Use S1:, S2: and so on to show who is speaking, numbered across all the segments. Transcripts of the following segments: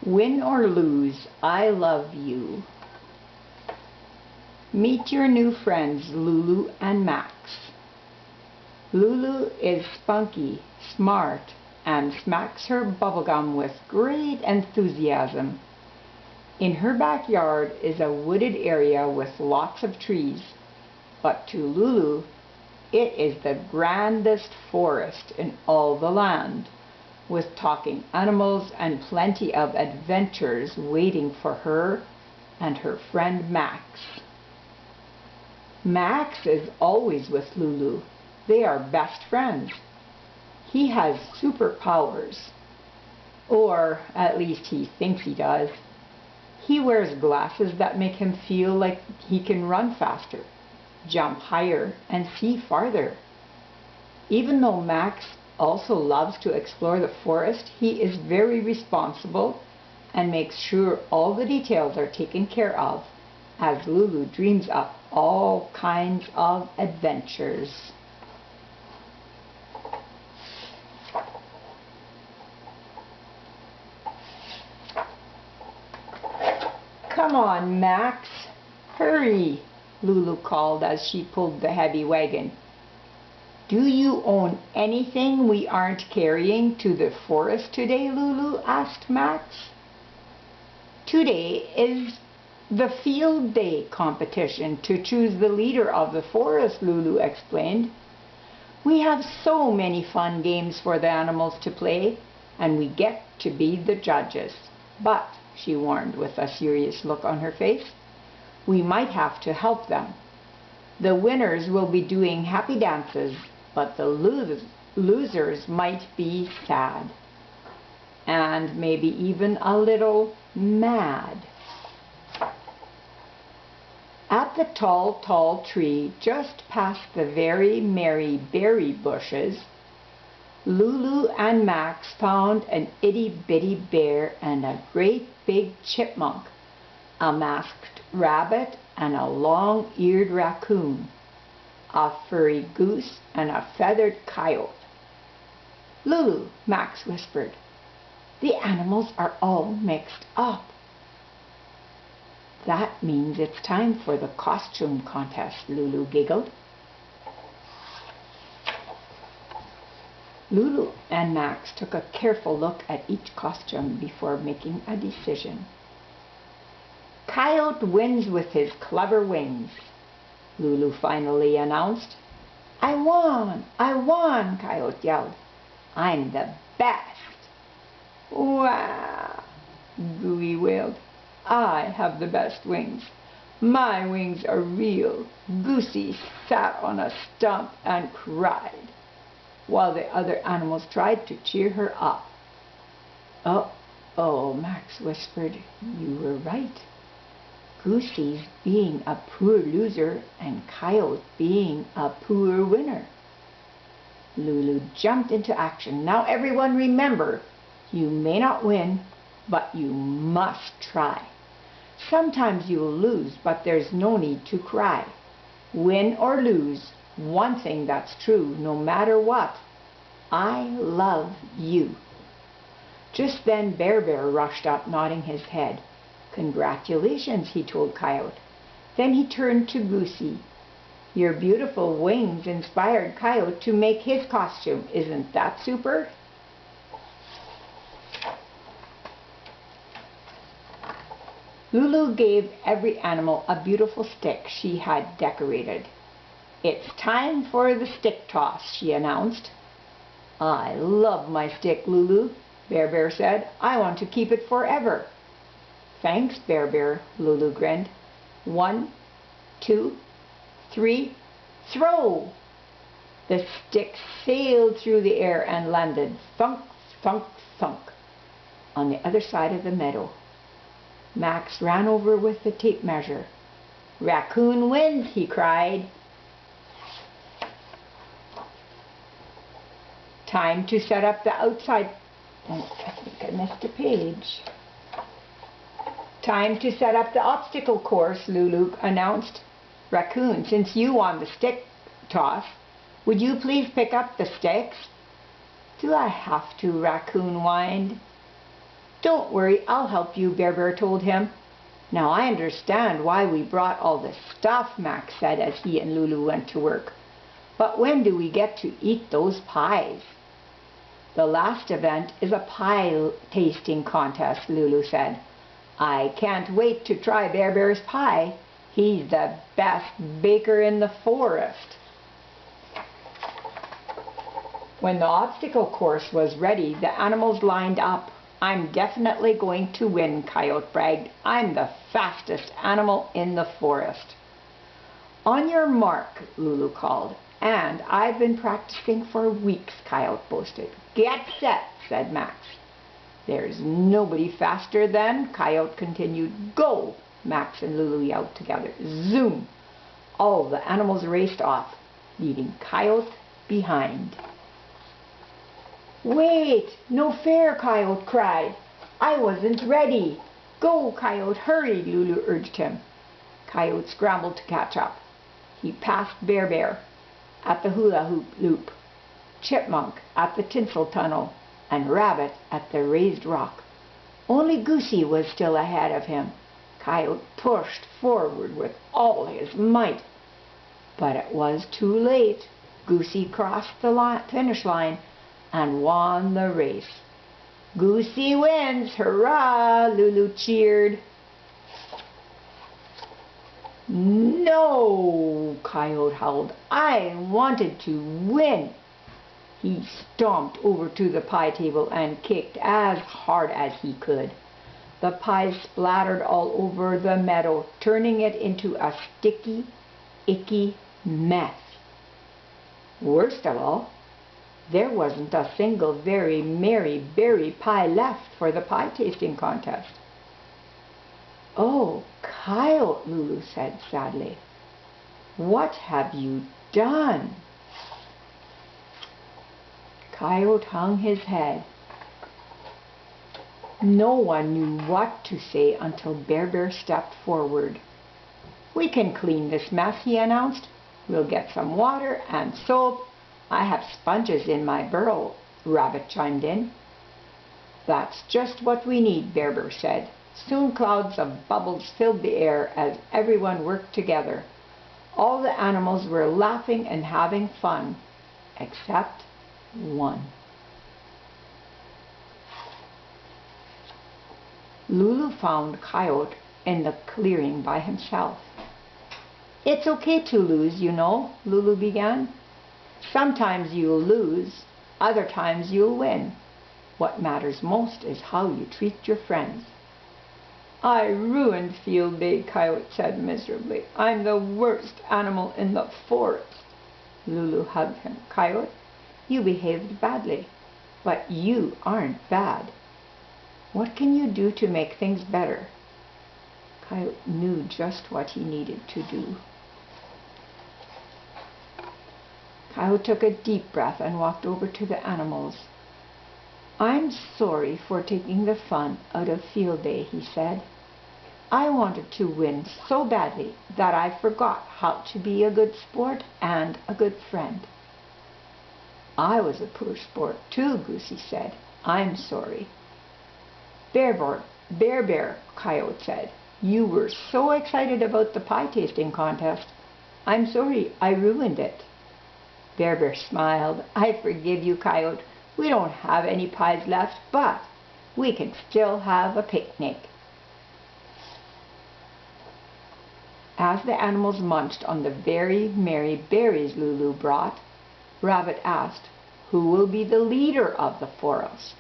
S1: Win or lose, I love you. Meet your new friends, Lulu and Max. Lulu is spunky, smart, and smacks her bubblegum with great enthusiasm. In her backyard is a wooded area with lots of trees, but to Lulu, it is the grandest forest in all the land, with talking animals and plenty of adventures waiting for her and her friend Max. Max is always with Lulu. They are best friends. He has superpowers, or at least he thinks he does. He wears glasses that make him feel like he can run faster, jump higher, and see farther. Even though Max also loves to explore the forest, he is very responsible and makes sure all the details are taken care of as Lulu dreams up all kinds of adventures. Come on, Max, hurry, Lulu called as she pulled the heavy wagon. Do you own anything we aren't carrying to the forest today, Lulu? Asked Max. Today is the field day competition to choose the leader of the forest, Lulu explained. We have so many fun games for the animals to play, and we get to be the judges. But, she warned with a serious look on her face, we might have to help them. The winners will be doing happy dances, but the losers might be sad, and maybe even a little mad. At the tall, tall tree just past the very merry berry bushes, Lulu and Max found an itty-bitty bear and a great big chipmunk, a masked rabbit and a long-eared raccoon, a furry goose and a feathered coyote. Lulu, Max whispered, the animals are all mixed up. That means it's time for the costume contest, Lulu giggled. Lulu and Max took a careful look at each costume before making a decision. Coyote wins with his clever wings, Lulu finally announced. I won, Coyote yelled. I'm the best. Wow, Gooey wailed. I have the best wings. My wings are real. Goosey sat on a stump and cried, while the other animals tried to cheer her up. Oh, Max whispered, you were right. Goosey's being a poor loser and Coyote being a poor winner. Lulu jumped into action. Now everyone remember, you may not win, but you must try. Sometimes you will lose, but there's no need to cry. Win or lose, one thing that's true, no matter what, I love you. Just then Bear Bear rushed up, nodding his head. Congratulations, he told Coyote. Then he turned to Goosey. Your beautiful wings inspired Coyote to make his costume. Isn't that super? Lulu gave every animal a beautiful stick she had decorated. It's time for the stick toss, she announced. I love my stick, Lulu, Bear Bear said. I want to keep it forever. Thanks, Bear Bear, Lulu grinned. 1, 2, 3, throw! The stick sailed through the air and landed thunk, thunk, thunk on the other side of the meadow. Max ran over with the tape measure. Raccoon wins, he cried. Time to set up the outside. Oh, I think I missed a page. Time to set up the obstacle course, Lulu announced. Raccoon, since you won the stick toss, would you please pick up the sticks? Do I have to? Raccoon whined. Don't worry, I'll help you, Bear Bear told him. Now I understand why we brought all this stuff, Max said as he and Lulu went to work. But when do we get to eat those pies? The last event is a pie tasting contest, Lulu said. I can't wait to try Bear Bear's pie. He's the best baker in the forest. When the obstacle course was ready, the animals lined up. I'm definitely going to win, Coyote bragged. I'm the fastest animal in the forest. On your mark, Lulu called. And I've been practicing for weeks, Coyote boasted. Get set, said Max. There's nobody faster than, Coyote continued. Go, Max and Lulu yelled together. Zoom! All the animals raced off, leaving Coyote behind. Wait, no fair, Coyote cried. I wasn't ready. Go, Coyote, hurry, Lulu urged him. Coyote scrambled to catch up. He passed Bear Bear at the hula hoop loop, Chipmunk at the tinsel tunnel, and Rabbit at the raised rock. Only Goosey was still ahead of him. Coyote pushed forward with all his might. But it was too late. Goosey crossed the finish line and won the race. Goosey wins! Hurrah! Lulu cheered. No! Coyote howled. I wanted to win. He stomped over to the pie table and kicked as hard as he could. The pies splattered all over the meadow, turning it into a sticky, icky mess. Worst of all, there wasn't a single very merry berry pie left for the pie tasting contest. Oh, Coyote, Lulu said sadly. What have you done? Coyote hung his head. No one knew what to say until Bear Bear stepped forward. We can clean this mess, he announced. We'll get some water and soap. I have sponges in my burrow, Rabbit chimed in. That's just what we need, Bear Bear said. Soon clouds of bubbles filled the air as everyone worked together. All the animals were laughing and having fun, except one. Lulu found Coyote in the clearing by himself. It's okay to lose, you know, Lulu began. Sometimes you'll lose, other times you'll win. What matters most is how you treat your friends. I ruined Field Day, Coyote said miserably. I'm the worst animal in the forest. Lulu hugged him. Coyote, you behaved badly, but you aren't bad. What can you do to make things better? Coyote knew just what he needed to do. Coyote took a deep breath and walked over to the animals. I'm sorry for taking the fun out of Field Day, he said. I wanted to win so badly that I forgot how to be a good sport and a good friend. I was a poor sport too, Goosey said. I'm sorry. Bear Bear, Coyote said. You were so excited about the pie tasting contest. I'm sorry I ruined it. Bear Bear smiled. I forgive you, Coyote. We don't have any pies left, but we can still have a picnic. As the animals munched on the very merry berries Lulu brought, Rabbit asked, who will be the leader of the forest?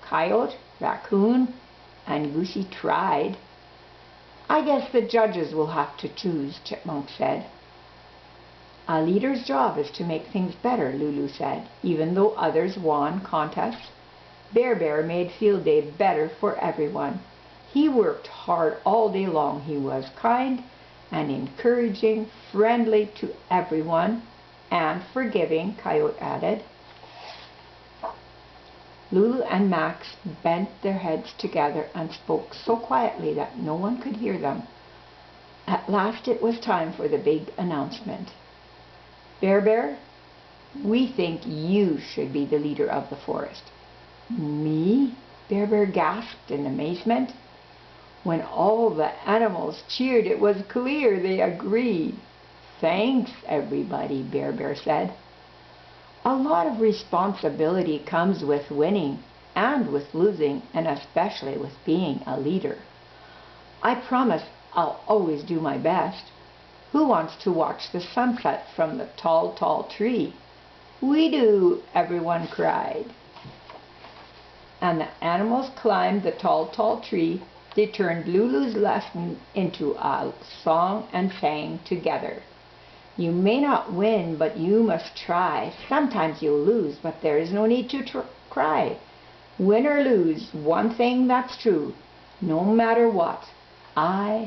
S1: Coyote, Raccoon, and Goosey tried. I guess the judges will have to choose, Chipmunk said. A leader's job is to make things better, Lulu said. Even though others won contests, Bear Bear made Field Day better for everyone. He worked hard all day long. He was kind and encouraging, friendly to everyone, and forgiving, Coyote added. Lulu and Max bent their heads together and spoke so quietly that no one could hear them. At last it was time for the big announcement. Bear Bear, we think you should be the leader of the forest. Me? Bear Bear gasped in amazement. When all the animals cheered, it was clear they agreed. Thanks, everybody, Bear Bear said. A lot of responsibility comes with winning and with losing, and especially with being a leader. I promise I'll always do my best. Who wants to watch the sunset from the tall, tall tree? We do, everyone cried. And the animals climbed the tall, tall tree. They turned Lulu's lesson into a song and sang together. You may not win, but you must try. Sometimes you'll lose, but there is no need to cry. Win or lose, one thing that's true. No matter what, I